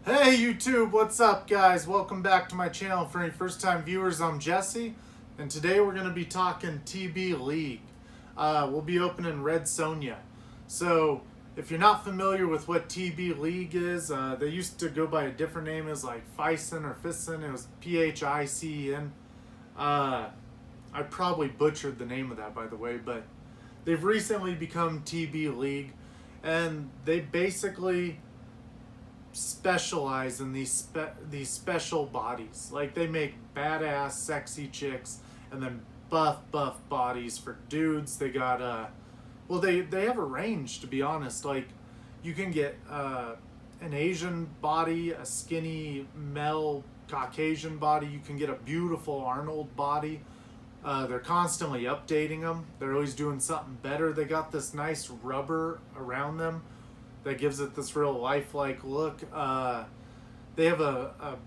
Hey YouTube, what's up guys? Welcome back to my channel. For any first time viewers, I'm Jesse, and today we're going to be talking TB League. We'll be opening Red Sonja. So, if you're not familiar with what TB League is, they used to go by a different name as like Phicen or Phicen. It was Phicen. I probably butchered the name of that, by the way, but they've recently become TB League, and they basically specialize in these special bodies. Like, they make badass sexy chicks and then buff bodies for dudes. They got well, they have a range, to be honest. Like, you can get an Asian body, a skinny male Caucasian body. You can get a beautiful Arnold body. They're constantly updating them. They're always doing something better. They got this nice rubber around them that gives it this real lifelike look. They have a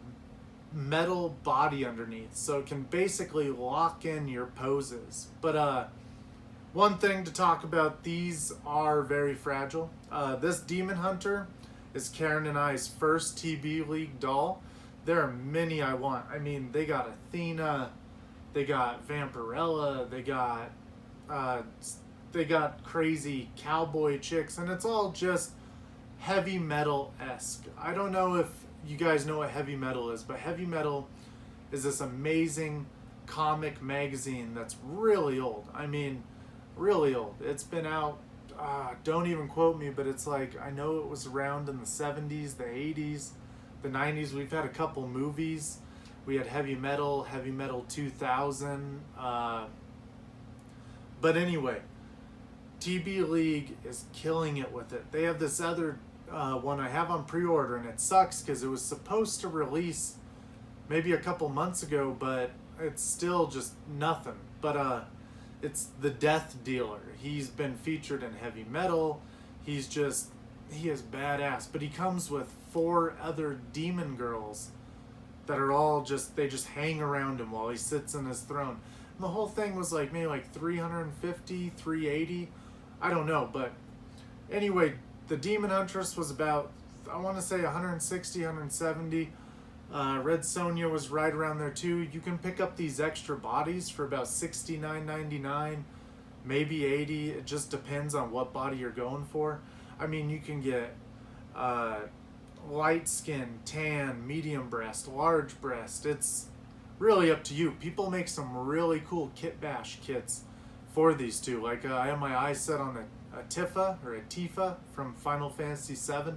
metal body underneath, so it can basically lock in your poses. But one thing to talk about, these are very fragile. This Demon Hunter is Karen and I's first TB League doll. There are many I want. I mean, they got Athena, they got Vampirella, they got crazy cowboy chicks, and it's all just heavy metal-esque. I don't know if you guys know what heavy metal is, but heavy metal is this amazing comic magazine that's really old. I mean, really old. It's been out, don't even quote me, but it's like, I know it was around in the 70s, the 80s, the 90s. We've had a couple movies. We had Heavy Metal 2000. But anyway, TB League is killing it with it. They have this other one I have on pre-order, and it sucks because it was supposed to release maybe a couple months ago, but it's still just nothing. But it's the Death Dealer. He's been featured in Heavy Metal. He is badass. But he comes with 4 other demon girls that are all they just hang around him while he sits in his throne. And the whole thing was like maybe like 350, 380. I don't know, but anyway, the Demon Huntress was about, I want to say 160, 170. Red Sonja was right around there too. You can pick up these extra bodies for about $69.99, maybe $80. It just depends on what body you're going for. I mean, you can get light skin, tan, medium breast, large breast. It's really up to you. People make some really cool kit bash kits for these two. Like, I have my eyes set on a Tifa or a Tifa from Final Fantasy VII.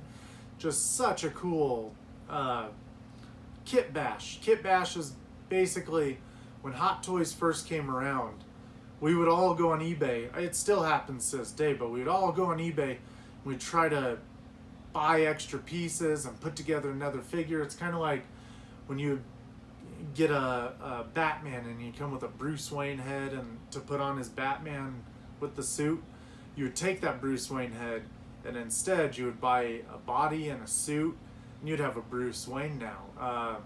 Just such a cool kit bash. Kit bash is basically when Hot Toys first came around. We would all go on eBay. It still happens to this day, but we'd all go on eBay and we'd try to buy extra pieces and put together another figure. It's kind of like when you get a Batman and you come with a Bruce Wayne head and to put on his Batman with the suit. You would take that Bruce Wayne head and instead you would buy a body and a suit, and you'd have a Bruce Wayne now.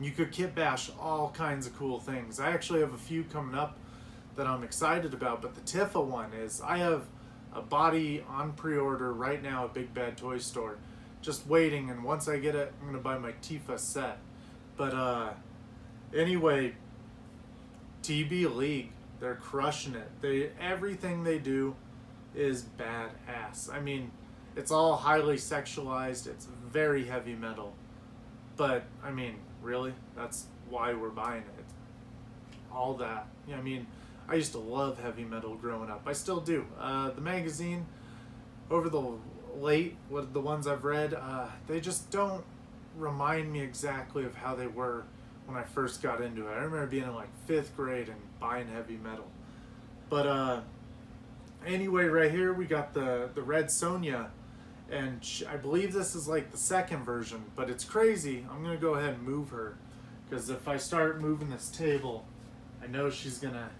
You could kit bash all kinds of cool things. I actually have a few coming up that I'm excited about, but the Tifa one is, I have a body on pre-order right now at Big Bad Toy Store, just waiting, and once I get it, I'm gonna buy my Tifa set. But anyway, TB League, they're crushing it. Everything they do is badass. I mean, it's all highly sexualized. It's very heavy metal. But I mean, really, that's why we're buying it. All that. Yeah, I mean, I used to love heavy metal growing up. I still do. The magazine, over the the ones I've read, they just don't remind me exactly of how they were when I first got into it. I remember being in like 5th grade and buying heavy metal. But anyway, right here we got the Red Sonja, and I believe this is like the 2nd version, but it's crazy. I'm gonna go ahead and move her, because if I start moving this table, I know she's gonna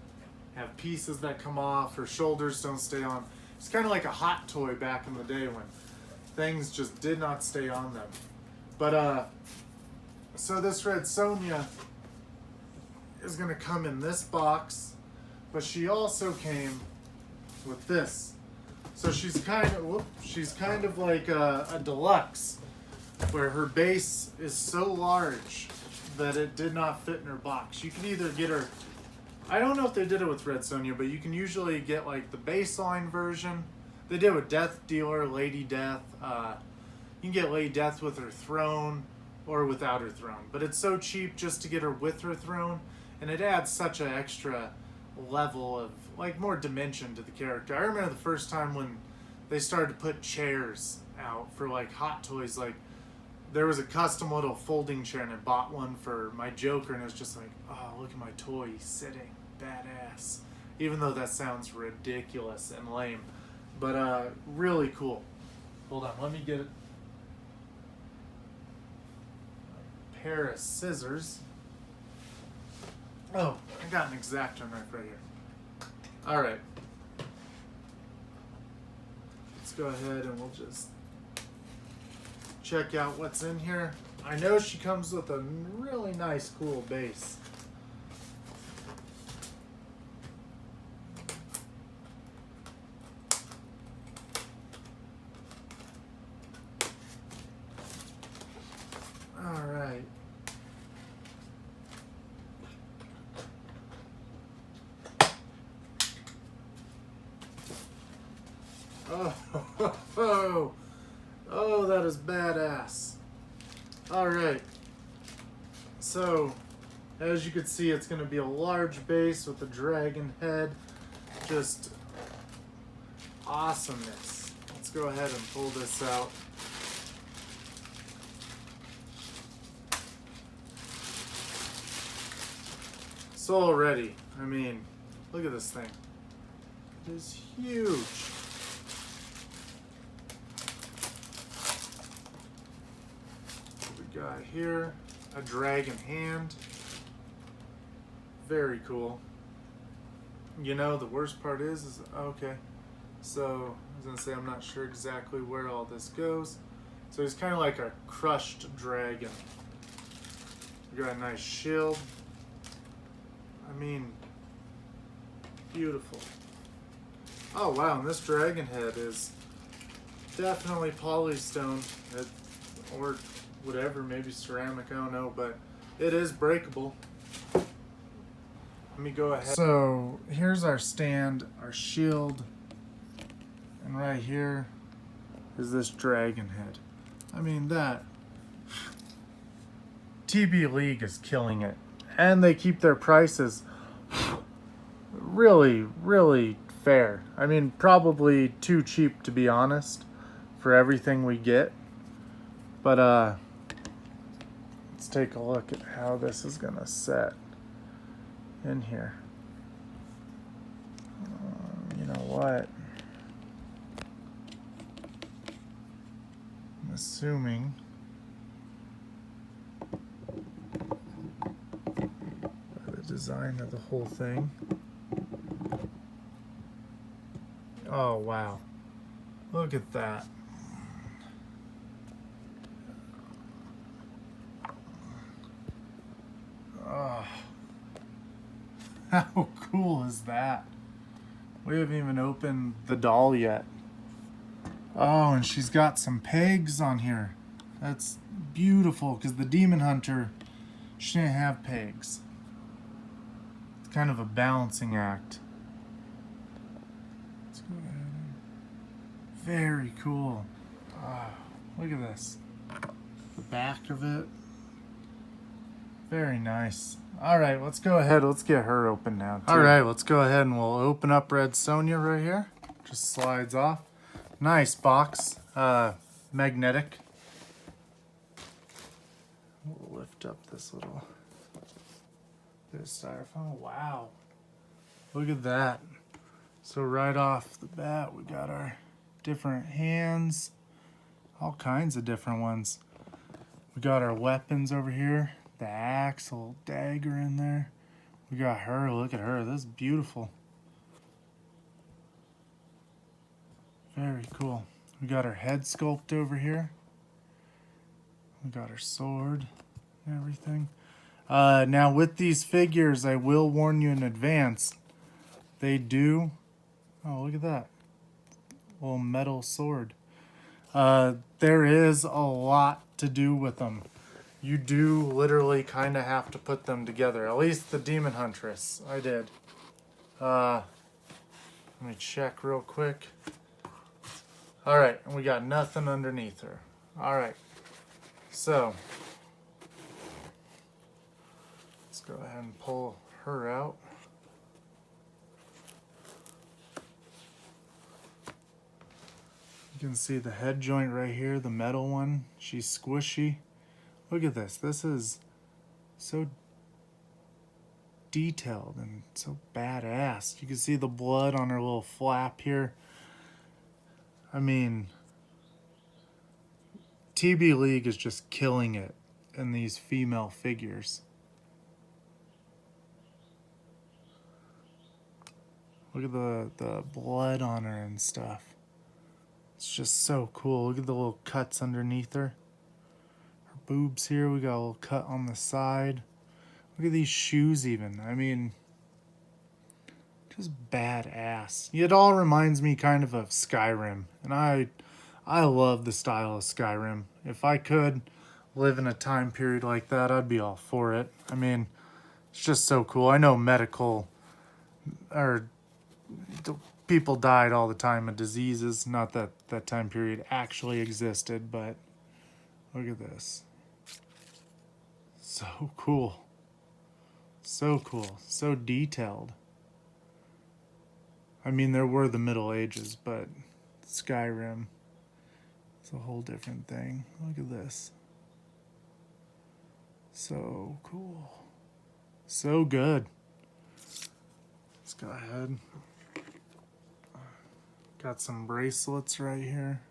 have pieces that come off, her shoulders don't stay on. It's kind of like a Hot Toy back in the day when things just did not stay on them. But so this Red Sonja is gonna come in this box, but she also came with this. So she's kind of like a deluxe. where her base is so large that it did not fit in her box. You can either get her, I don't know if they did it with Red Sonja, but you can usually get like the baseline version. They did it with Death Dealer, Lady Death. You can get Lady Death with her throne or without her throne. But it's so cheap just to get her with her throne, and it adds such an extra level of, like, more dimension to the character. I remember the first time when they started to put chairs out for, like, Hot Toys. Like, there was a custom little folding chair, and I bought one for my Joker, and it was just like, oh, look at my toy sitting. Badass. Even though that sounds ridiculous and lame. But really cool. Hold on, let me get a pair of scissors. Oh, I got an X-Acto knife right here. Alright. Let's go ahead and we'll just check out what's in here. I know she comes with a really nice, cool base. Alright. Oh, that is badass. Alright. So, as you can see, it's going to be a large base with a dragon head. Just awesomeness. Let's go ahead and pull this out. So already, I mean, look at this thing. It is huge. What we got here, a dragon hand. Very cool. You know, the worst part is okay. So, I was gonna say, I'm not sure exactly where all this goes. So he's kind of like a crushed dragon. We got a nice shield. I mean, beautiful. Oh wow, and this dragon head is definitely polystone, or whatever, maybe ceramic, I don't know, but it is breakable. Let me go ahead. So here's our stand, our shield, and right here is this dragon head. I mean, that TB League is killing it. And they keep their prices really, really fair. I mean, probably too cheap, to be honest, for everything we get. But let's take a look at how this is gonna set in here. You know what? I'm assuming design of the whole thing. Oh wow, look at that. Oh, how cool is that? We haven't even opened the doll yet. Oh, and she's got some pegs on here. That's beautiful, because the Demon Hunter, she didn't have pegs. Kind of a balancing act. Let's go ahead. Very cool. Oh, look at this. The back of it. Very nice. Alright, let's go ahead. Let's get her open now, too. Alright, let's go ahead and we'll open up Red Sonja right here. Just slides off. Nice box. Magnetic. We'll lift up this little bit of styrofoam. Wow. Look at that. So right off the bat, we got our different hands. All kinds of different ones. We got our weapons over here. The axe, a little dagger in there. We got her. Look at her. This is beautiful. Very cool. We got her head sculpt over here. We got her sword and everything. Now with these figures, I will warn you in advance, they do, oh look at that, little metal sword. There is a lot to do with them. You do literally kind of have to put them together. At least the Demon Huntress. I did. Let me check real quick. Alright, we got nothing underneath her. Alright. So, let's go ahead and pull her out. You can see the head joint right here, the metal one. She's squishy. Look at this. This is so detailed and so badass. You can see the blood on her little flap here. I mean, TB League is just killing it in these female figures. Look at the blood on her and stuff. It's just so cool. Look at the little cuts underneath her. Her boobs here, we got a little cut on the side. Look at these shoes even. I mean, just badass. It all reminds me kind of Skyrim. And I love the style of Skyrim. If I could live in a time period like that, I'd be all for it. I mean, it's just so cool. I know people died all the time of diseases. Not that that time period actually existed, but look at this. So cool. So cool. So detailed. I mean, there were the Middle Ages, but Skyrim is a whole different thing. Look at this. So cool. So good. Let's go ahead. Got some bracelets right here.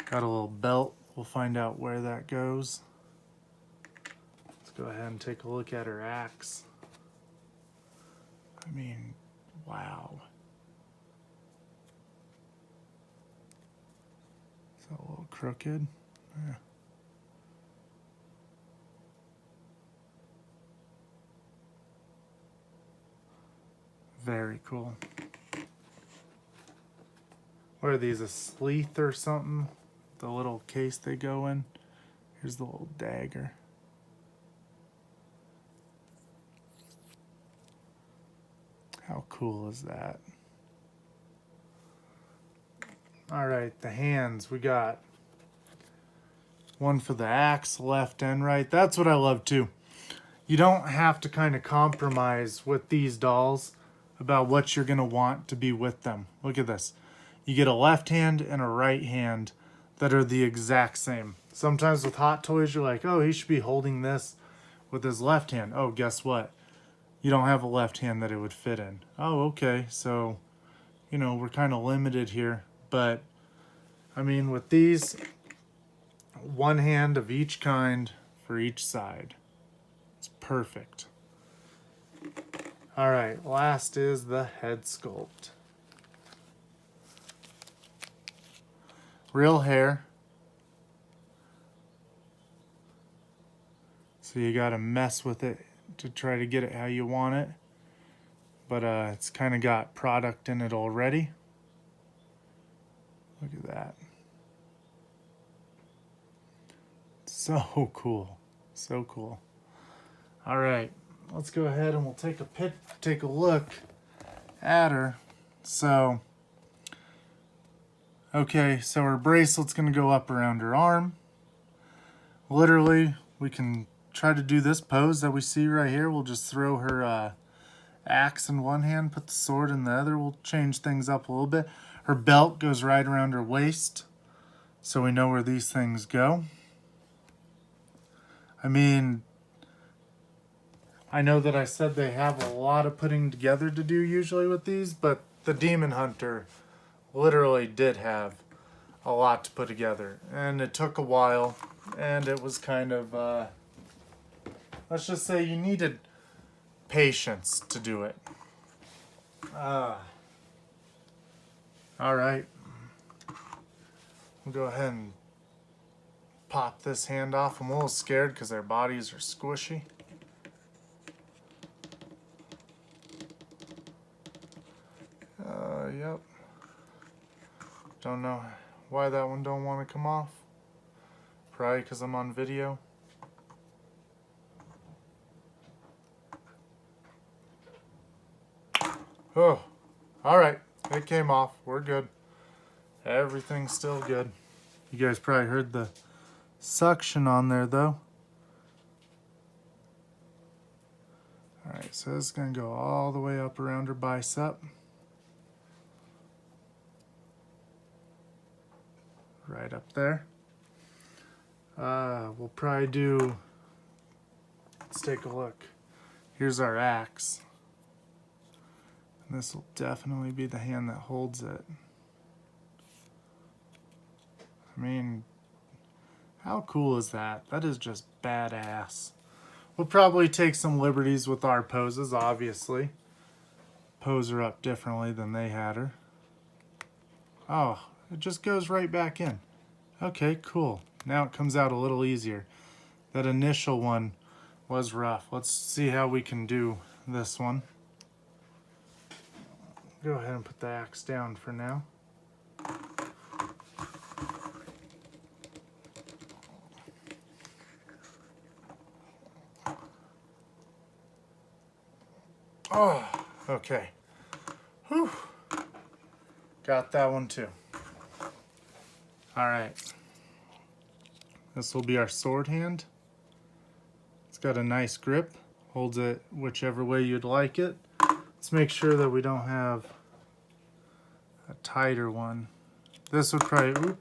Got a little belt. We'll find out where that goes. Let's go ahead and take a look at her axe. I mean, wow. Is that a little crooked? Yeah. Very cool. What are these, a sleeve or something? The little case they go in. Here's the little dagger. How cool is that? Alright, the hands. We got one for the axe, left and right. That's what I love too. You don't have to kind of compromise with these dolls about what you're going to want to be with them. Look at this. You get a left hand and a right hand that are the exact same. Sometimes with Hot Toys, you're like, oh, he should be holding this with his left hand. Oh, guess what? You don't have a left hand that it would fit in. Oh, okay. So, you know, we're kind of limited here. But, I mean, with these, one hand of each kind for each side. It's perfect. All right, last is the head sculpt. Real hair. So you gotta mess with it to try to get it how you want it. But it's kind of got product in it already. Look at that. So cool. So cool. All right. Let's go ahead and we'll take a look at her. So, okay, so her bracelet's gonna go up around her arm. Literally, we can try to do this pose that we see right here. We'll just throw her axe in one hand, put the sword in the other. We'll change things up a little bit. Her belt goes right around her waist, so we know where these things go. I mean, I know that I said they have a lot of putting together to do usually with these, but the Demon Hunter literally did have a lot to put together. And it took a while, and it was kind of, let's just say you needed patience to do it. Alright. We'll go ahead and pop this hand off. I'm a little scared because their bodies are squishy. Yep. Don't know why that one don't want to come off. Probably because I'm on video. Oh, alright. It came off. We're good. Everything's still good. You guys probably heard the suction on there though. Alright, so this is going to go all the way up around her bicep. Right up there. We'll probably do, let's take a look. Here's our axe. And this will definitely be the hand that holds it. I mean, how cool is that? That is just badass. We'll probably take some liberties with our poses, obviously. Pose her up differently than they had her. Oh, it just goes right back in. Okay, cool. Now it comes out a little easier. That initial one was rough. Let's see how we can do this one. Go ahead and put the axe down for now. Oh, okay. Whew. Got that one too. All right. This will be our sword hand. It's got a nice grip. Holds it whichever way you'd like it. Let's make sure that we don't have a tighter one. This would probably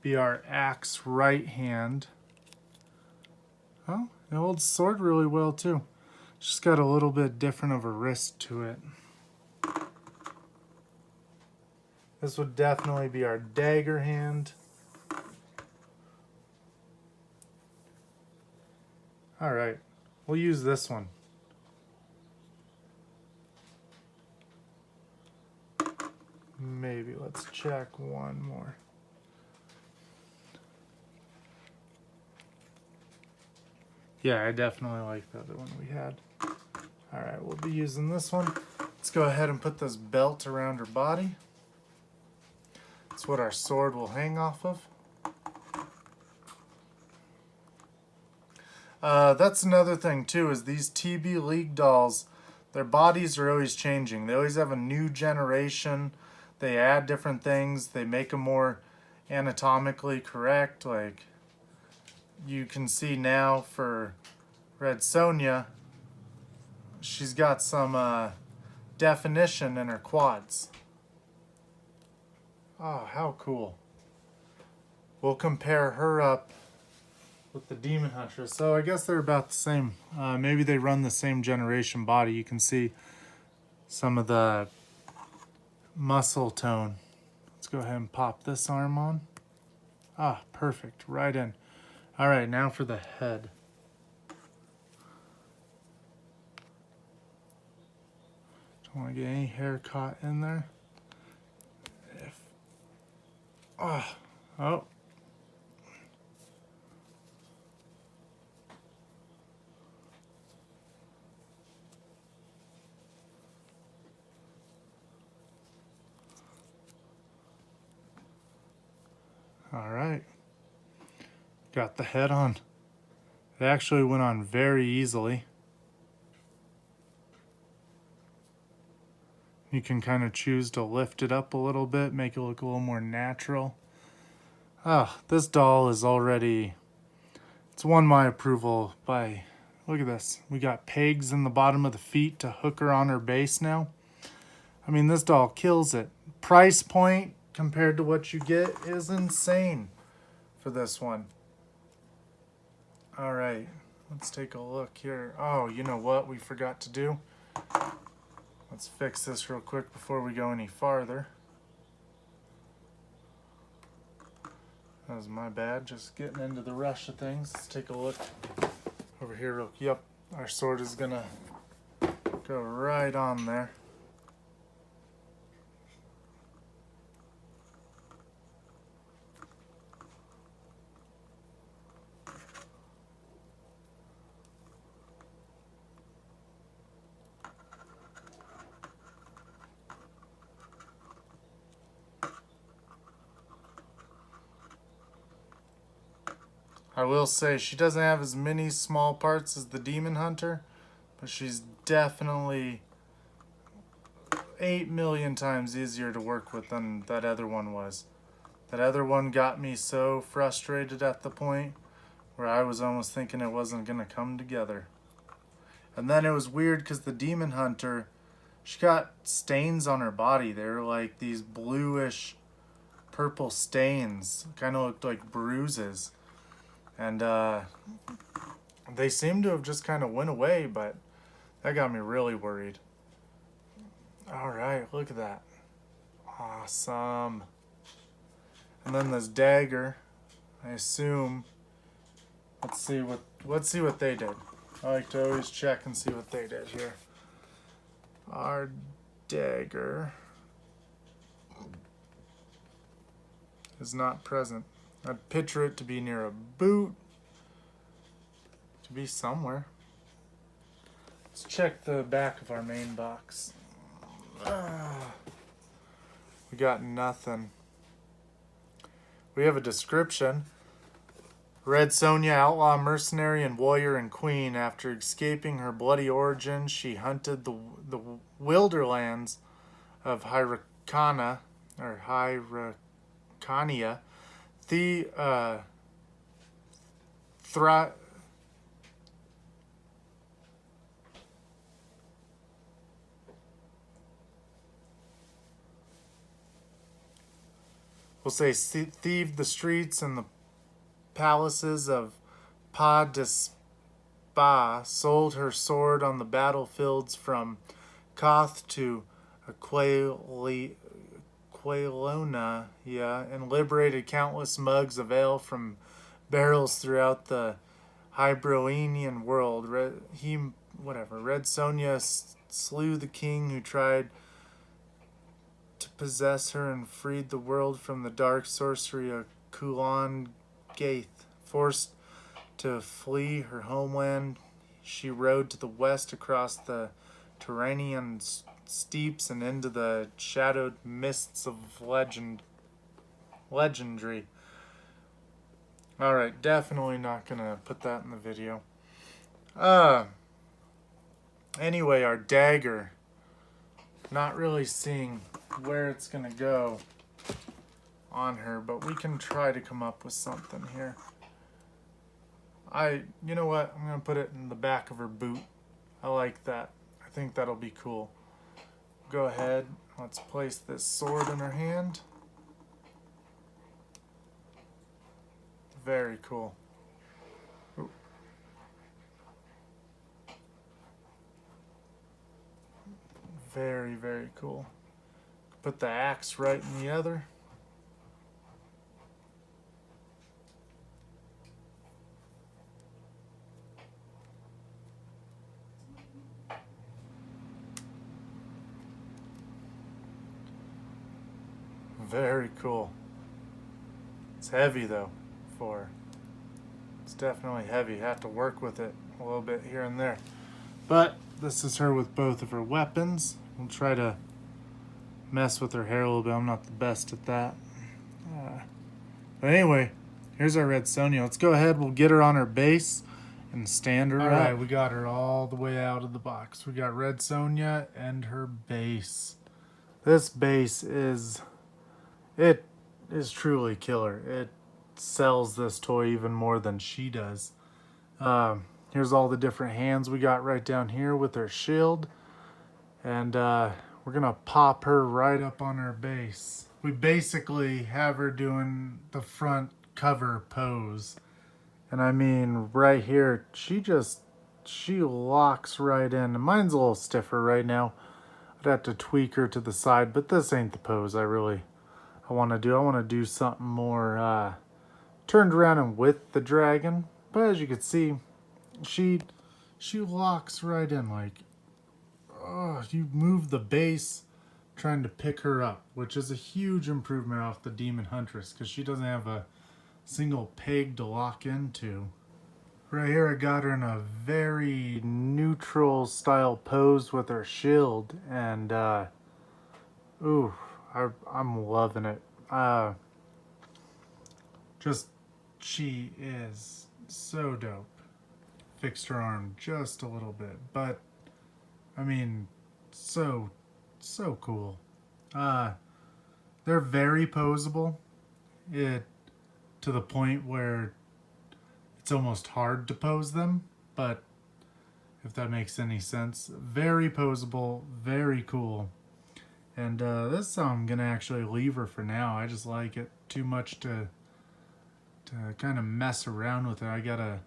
be our axe right hand. Oh, it holds sword really well too. Just got a little bit different of a wrist to it. This would definitely be our dagger hand. All right, we'll use this one. Maybe let's check one more. Yeah, I definitely like the other one we had. All right, we'll be using this one. Let's go ahead and put this belt around her body. That's what our sword will hang off of. That's another thing too, is these TB League dolls, their bodies are always changing. They always have a new generation. They add different things. They make them more anatomically correct. Like you can see now for Red Sonja, she's got some definition in her quads. Oh, how cool. We'll compare her up with the Demon Hunter. So I guess they're about the same. Maybe they run the same generation body. You can see some of the muscle tone. Let's go ahead and pop this arm on. Ah, perfect. Right in. All right, now for the head. Don't want to get any hair caught in there. Oh. All right. Got the head on. It actually went on very easily. You can kind of choose to lift it up a little bit, make it look a little more natural. Ah, this doll is already, it's won my approval by, look at this. We got pegs in the bottom of the feet to hook her on her base now. I mean, this doll kills it. Price point compared to what you get is insane for this one. All right, let's take a look here. Oh, you know what we forgot to do? Let's fix this real quick before we go any farther. That was my bad, just getting into the rush of things. Let's take a look over here real quick. Yep, our sword is gonna go right on there. I will say she doesn't have as many small parts as the Demon Hunter, but she's definitely 8 million times easier to work with than that other one was. That other one got me so frustrated at the point where I was almost thinking it wasn't going to come together. And then it was weird because the Demon Hunter, she got stains on her body. They were like these bluish purple stains. Kind of looked like bruises. And they seem to have just kind of went away, but that got me really worried. Alright, look at that. Awesome. And then this dagger, I assume, let's see what they did. I like to always check and see what they did here. Our dagger is not present. I'd picture it to be near a boot, to be somewhere. Let's check the back of our main box. We got nothing. We have a description. Red Sonja, outlaw, mercenary, and warrior and queen. After escaping her bloody origin, she hunted the wilderlands of Hyrcania, we'll say thieved the streets and the palaces of Pa sold her sword on the battlefields from Koth to Aquilona, and liberated countless mugs of ale from barrels throughout the Hybronian world. Red Sonja slew the king who tried to possess her and freed the world from the dark sorcery of Kulan Gaith. Forced to flee her homeland, she rode to the west across the Tyrrhenian steeps and into the shadowed mists of legendry. Alright, definitely not gonna put that in the video. Anyway, our dagger. Not really seeing where it's gonna go on her, but we can try to come up with something here. You know what? I'm gonna put it in the back of her boot. I like that. I think that'll be cool. Go ahead. Let's place this sword in her hand. Very cool. Ooh. Very, very cool. Put the axe right in the other. Very cool. It's heavy though. It's definitely heavy. You have to work with it a little bit here and there. But this is her with both of her weapons. We'll try to mess with her hair a little bit. I'm not the best at that. But anyway, here's our Red Sonja. Let's go ahead. We'll get her on her base and stand her up. Alright, we got her all the way out of the box. We got Red Sonja and her base. This base is truly killer. It sells this toy even more than she does. Here's all the different hands we got right down here with her shield. And we're going to pop her right up on her base. We basically have her doing the front cover pose. And I mean, right here, she locks right in. And mine's a little stiffer right now. I'd have to tweak her to the side, but this ain't the pose I want to do. I want to do something more turned around and with the dragon. But as you can see, she locks right in. Like, oh, you move the base trying to pick her up, which is a huge improvement off the Demon Huntress because she doesn't have a single peg to lock into. Right here I got her in a very neutral style pose with her shield, and ooh, I'm loving it. She is so dope. Fixed her arm just a little bit, but I mean, so cool. Uh, they're very posable. It to the point where it's almost hard to pose them, but if that makes any sense, very posable, very cool. And this I'm gonna actually leave her for now. I just like it too much to kind of mess around with it. I gotta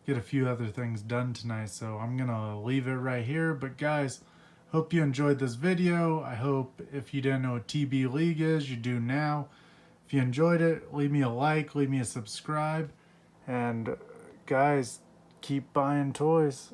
get a few other things done tonight, so I'm gonna leave it right here. But guys, hope you enjoyed this video. I hope if you didn't know what TB League is, you do now. If you enjoyed it, leave me a like, leave me a subscribe, and guys, keep buying toys.